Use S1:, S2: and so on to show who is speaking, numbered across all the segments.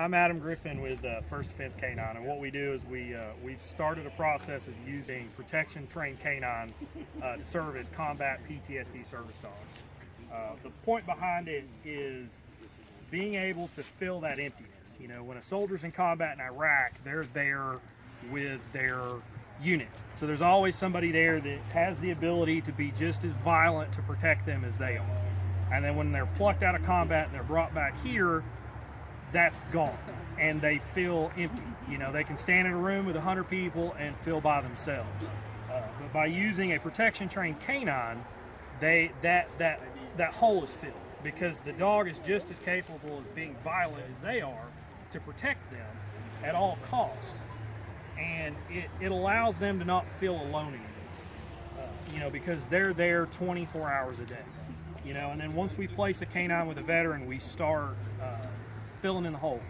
S1: I'm Adam Griffin with First Defense K9, and what we do is we've started a process of using protection-trained canines to serve as combat PTSD service dogs. The point behind it is being able to fill that emptiness. You know, when a soldier's in combat in Iraq, they're there with their unit. So there's always somebody there that has the ability to be just as violent to protect them as they are. And then when they're plucked out of combat and they're brought back here, that's gone, and they feel empty. You know, they can stand in a room with 100 people and feel by themselves. But by using a protection-trained canine, that hole is filled, because the dog is just as capable as being violent as they are to protect them at all costs, and it allows them to not feel alone anymore. You know, because they're there 24 hours a day. You know, and then once we place a canine with a veteran, we start filling in the holes.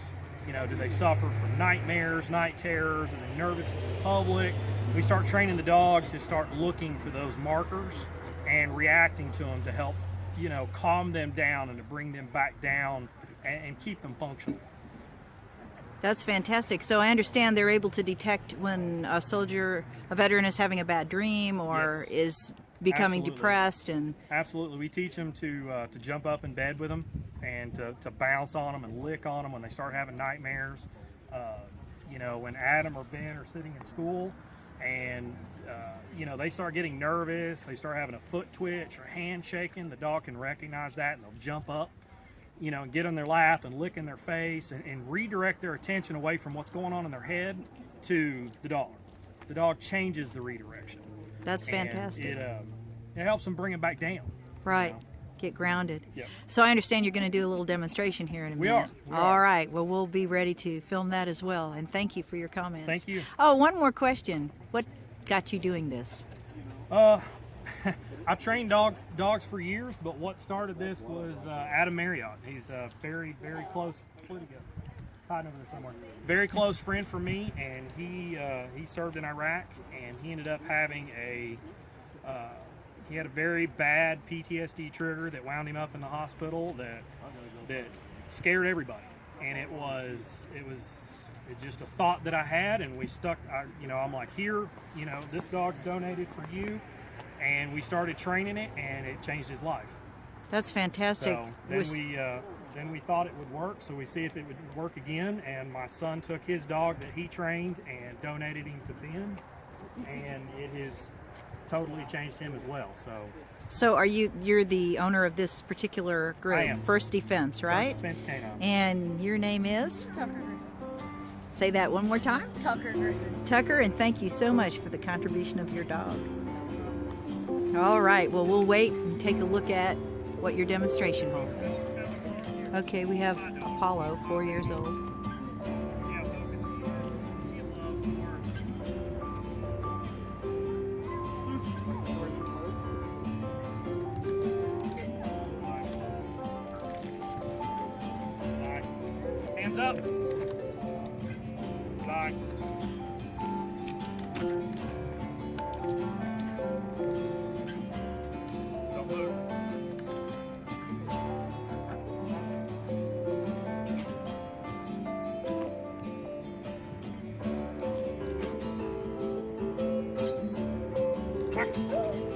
S1: You know, do they suffer from nightmares, night terrors, are they nervous in public? We start training the dog to start looking for those markers and reacting to them to help, you know, calm them down and to bring them back down and keep them functional.
S2: That's fantastic. So I understand they're able to detect when a veteran is having a bad dream or
S1: Yes.
S2: is becoming
S1: Absolutely.
S2: depressed. And
S1: Absolutely. We teach them to jump up in bed with them and to bounce on them and lick on them when they start having nightmares. You know, when Adam or Ben are sitting in school and you know, they start getting nervous, they start having a foot twitch or hand shaking, the dog can recognize that and they'll jump up, you know, and get on their lap and lick in their face and redirect their attention away from what's going on in their head to the dog. The dog changes the redirection.
S2: that's fantastic.
S1: It helps them bring it back down.
S2: Right.
S1: You know?
S2: Get grounded.
S1: Yep.
S2: So I understand you're going to do a little demonstration here in a
S1: We
S2: minute.
S1: are.
S2: All right. Well, we'll be ready to film that as well. And thank you for your comments.
S1: Thank you.
S2: Oh, one more question. What got you doing this?
S1: I've trained dogs for years, but what started this was Adam Marriott. He's a very, very close. Where'd he go? Hiding over there somewhere. Very close friend for me, and he served in Iraq, and he ended up having he had a very bad PTSD trigger that wound him up in the hospital that scared everybody, and it's just a thought that I had, and we stuck. You know, I'm like, here, you know, this dog's donated for you, and we started training it, and it changed his life.
S2: That's fantastic.
S1: So then we thought it would work, so we see if it would work again, and my son took his dog that he trained and donated him to Ben, and it has totally changed him as well.
S2: So you're the owner of this particular group?
S1: I am.
S2: First Defense, right?
S1: First Defense K9.
S2: And your name is?
S3: Tucker Griffin.
S2: Say that one more time.
S3: Tucker Griffin.
S2: Tucker, and thank you so much for the contribution of your dog. All right, well, we'll wait and take a look at what your demonstration holds. Okay, we have Apollo, 4 years old.
S1: Hands up. Bye. Don't move. Back.